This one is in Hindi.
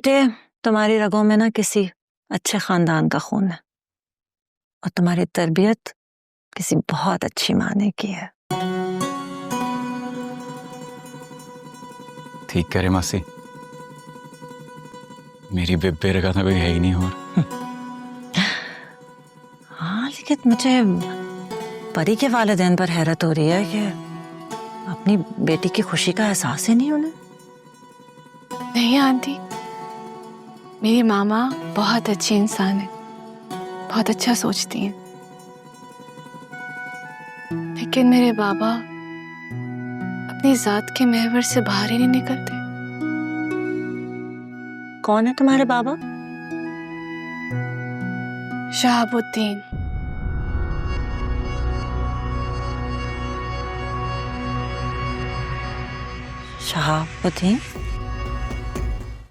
बेटे, तुम्हारी रगों में ना किसी अच्छे खानदान का खून है और तुम्हारी तरबियत किसी बहुत अच्छी माँ ने की है। ठीक करे मासी, मेरी बेबे रगा तो कोई है ही नहीं और। हाँ, लेकिन मुझे परी के वालिदैन पर हैरत हो रही है कि अपनी बेटी की खुशी का एहसास ही नहीं उन्हें। नहीं आंटी, मेरी मामा बहुत अच्छी इंसान है, बहुत अच्छा सोचती हैं। लेकिन मेरे बाबा अपनी जात के महवर से बाहर ही नहीं निकलते। कौन है तुम्हारे बाबा? शहाबुद्दीन। शहाबुद्दीन?